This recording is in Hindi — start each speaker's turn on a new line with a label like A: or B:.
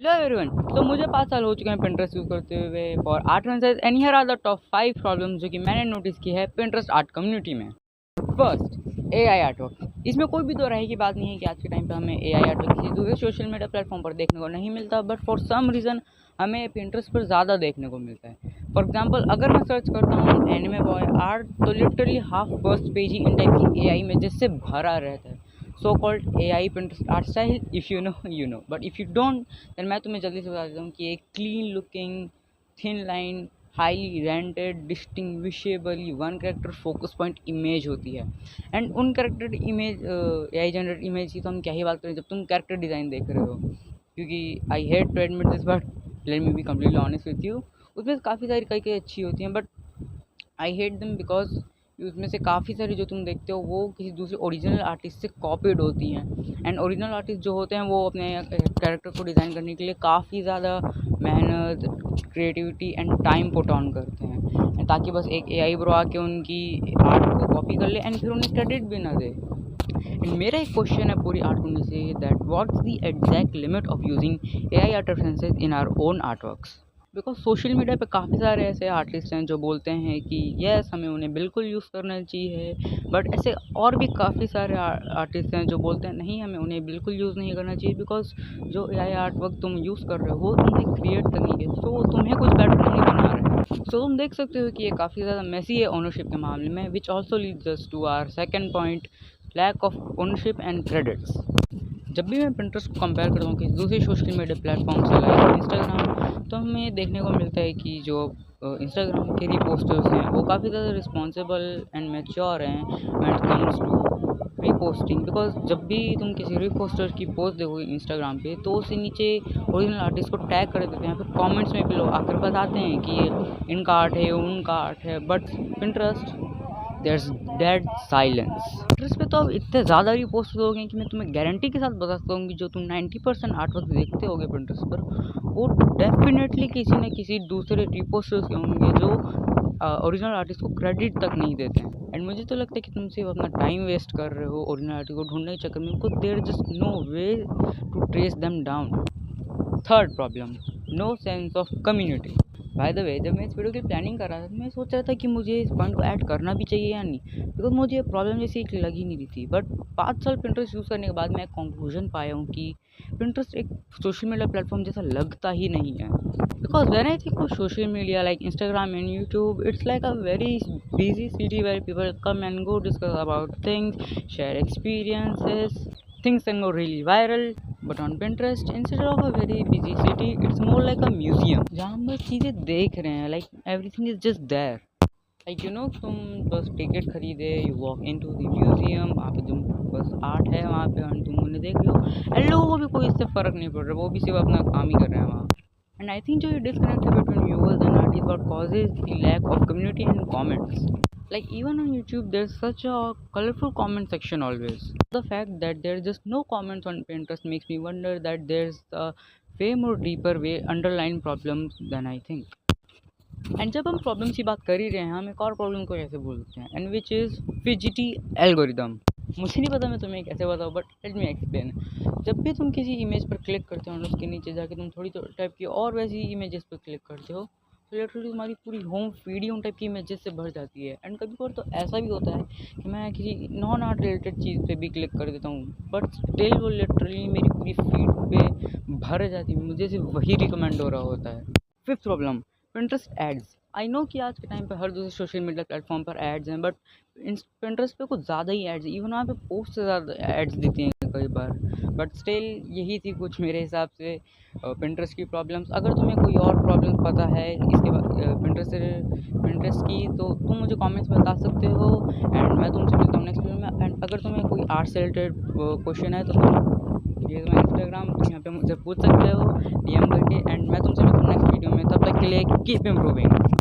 A: Hello everyone. तो मुझे 5 साल हो चुके हैं पिंटरेस्ट यूज़ करते हुए for art and and here are the top 5 problems जो कि मैंने नोटिस की है पिंटरेस्ट आर्ट कम्युनिटी में। First, AI art work. इसमें कोई भी दो राय की बात नहीं है कि आज के टाइम पे हमें एआई आर्ट वर्क किसी दूसरे सोशल मीडिया प्लेटफॉर्म पर देखने को नहीं मिलता, बट फॉर सम रीज़न हमें पिंटरेस्ट पर ज़्यादा देखने को मिलता है। फॉर एग्जाम्पल, अगर मैं सर्च करता हूँ एनिमे बॉय आर्ट तो लिटरली हाफ फर्स्ट पेज ही इन टाइप की एआई इमेजेस से भरा रहता है। So called AI Pinterest art style, if you know you know, but if you don't then मैं तुम्हें जल्दी से बता देता हूँ कि एक clean looking thin line highly rendered distinguishably one character focus point image होती है। एंड उन character image AI generate image की तो हम क्या ही बात करें जब तुम कैरेक्टर डिज़ाइन देख रहे हो, क्योंकि I hate to admit this but let me be completely honest with you, उसमें काफ़ी सारी कई अच्छी होती हैं, but I hate them because उसमें से काफ़ी सारी जो तुम देखते हो वो किसी दूसरे ओरिजिनल आर्टिस्ट से कॉपीड होती हैं। एंड ओरिजिनल आर्टिस्ट जो होते हैं वो अपने कैरेक्टर को डिज़ाइन करने के लिए काफ़ी ज़्यादा मेहनत, creativity and time put on करते हैं, ताकि बस एक एआई ब्रो आके उनकी आर्ट को कॉपी कर ले एंड फिर उन्हें क्रेडिट भी ना दे। एंड मेरा एक क्वेश्चन है पूरी आर्ट करने से, that what's the exact limit of using AI art references in our own art works. Because social media पे काफ़ी सारे ऐसे आर्टिस्ट हैं जो बोलते हैं कि यस हमें उन्हें बिल्कुल यूज़ करना चाहिए, बट ऐसे और भी काफ़ी सारे आर्टिस्ट हैं जो बोलते हैं नहीं हमें उन्हें बिल्कुल यूज़ नहीं करना चाहिए, बिकॉज जो एआई आर्ट वर्क तुम यूज़ कर रहे हो वो तुमने क्रिएट करनी है, सो तुम्हें कुछ बेटर नहीं बना रहे हैं। सो तुम देख सकते हो कि ये काफ़ी ज़्यादा मेसी है ओनरशिप के मामले में, which also leads us to our second point, lack of ownership and credits. जब भी मैं पिंटरेस्ट को कंपेयर करता हूँ किसी दूसरे सोशल मीडिया प्लेटफॉर्म से लाइक इंस्टाग्राम, तो हमें देखने को मिलता है कि जो इंस्टाग्राम के रीपोस्टर्स हैं वो काफ़ी ज़्यादा रिस्पॉन्सिबल एंड मैच्योर हैं when it comes to reposting. Because जब भी तुम किसी रीपोस्टर की पोस्ट देखोगे इंस्टाग्राम पे तो उससे नीचे ओरिजिनल आर्टिस्ट को टैग कर देते हैं, फिर कमेंट्स में भी लोग आकर बताते हैं कि ये इनका आर्ट है उनका आर्ट है, but Pinterest there's dead silence. Pinterest पे तो अब इतने ज़्यादा रिपोस्ट हो गए कि मैं तुम्हें गारंटी के साथ बता सकता हूँ कि जो तुम 90% आर्ट वर्क देखते होगे पिंटरेस्ट पर वो डेफिनेटली किसी न किसी दूसरे रिपोस्टर्स के होंगे जो ओरिजिनल आर्टिस्ट को क्रेडिट तक नहीं देते हैं। एंड मुझे तो लगता है कि तुम सिर्फ अपना टाइम वेस्ट कर रहे हो ओरिजिनल आर्टिस्ट को ढूंढने के चक्कर में, because there just no way to trace them down. Third problem, no sense of community. By the way, जब मैं इस वीडियो की प्लानिंग कर रहा था मैं सोच रहा था कि मुझे इस पॉइंट को ऐड करना भी चाहिए या नहीं, बिकॉज मुझे ये प्रॉब्लम जैसी एक लग ही नहीं रही थी। बट 5 साल पिंटरेस्ट यूज़ करने के बाद मैं एक कंक्लूजन पाया हूँ कि पिंटरेस्ट एक सोशल मीडिया प्लेटफॉर्म जैसा लगता ही नहीं है। Because when I think of social media like Instagram and YouTube, it's like a very busy city where people come and go, discuss about things, share experiences, things can go really viral. But on Pinterest, instead of a very busy city, it's more like a museum जहाँ हम बस चीज़ें देख रहे हैं, like everything is just there. Like you know, तुम बस टिकट खरीदे, you walk into the museum, वहाँ पे तुम बस आर्ट है वहाँ पे और तुम उन्हें देख लो, एंड लोगों को भी कोई इससे फ़र्क नहीं पड़ रहा, वो भी सिर्फ अपना काम ही कर रहे हैं वहाँ। And I think जो ये disconnect है between viewers and artists what causes the lack of community and comments. Like even on YouTube, there's such a colorful comment section always. The fact that there's just no comments on Pinterest makes me wonder that there's a way more deeper way underlying problems than I think. And जब हम प्रॉब्लम्स की बात कर ही रहे हैं, हम एक और प्रॉब्लम को कैसे भूल सकते हैं, and which is fidgety algorithm. मुझे नहीं पता मैं तुम्हें कैसे बताऊँ, बट लेट मी एक्सप्लेन। जब भी तुम किसी इमेज पर क्लिक करते हो और उसके नीचे जाके तुम थोड़ी टाइप की और वैसी इमेजेस पर क्लिक करते हो तो लिटरली तुम्हारी पूरी होम फीड ही उन टाइप की इमेजेस से भर जाती है। एंड कभी कभार तो ऐसा भी होता है कि मैं किसी नॉन आर्ट रिलेटेड चीज़ पे भी क्लिक कर देता हूँ, बट स्टिल वो लिटरली मेरी पूरी फीड पे भर जाती है, मुझे सिर्फ वही रिकमेंड हो रहा होता है। Fifth problem, Pinterest ads. I know कि आज के टाइम पे हर दूसरे सोशल मीडिया प्लेटफॉर्म पर एड्स हैं, बट पिंटरेस्ट पे कुछ ज़्यादा ही एड्स, इवन वहाँ पे पोस्ट से ज़्यादा एड्स देती हैं कई बार। बट स्टिल यही थी कुछ मेरे हिसाब से पिंटरेस्ट की प्रॉब्लम्स। अगर तुम्हें कोई और प्रॉब्लम पता है इसके बाद पिंटरेस्ट की तो तुम मुझे कमेंट्स में बता सकते हो, एंड मैं तुमसे मिलता हूँ नेक्स्ट वीडियो में। एंड अगर तुम्हें कोई आर्ट से रिलेटेड क्वेश्चन है तो तुम ये मैं इंस्टाग्राम यहाँ पे मुझसे पूछ सकते हो डीएम करके, एंड मैं तुमसे मिलता हूँ नेक्स्ट वीडियो में। तब तक के लिए कीप इम्प्रूविंग।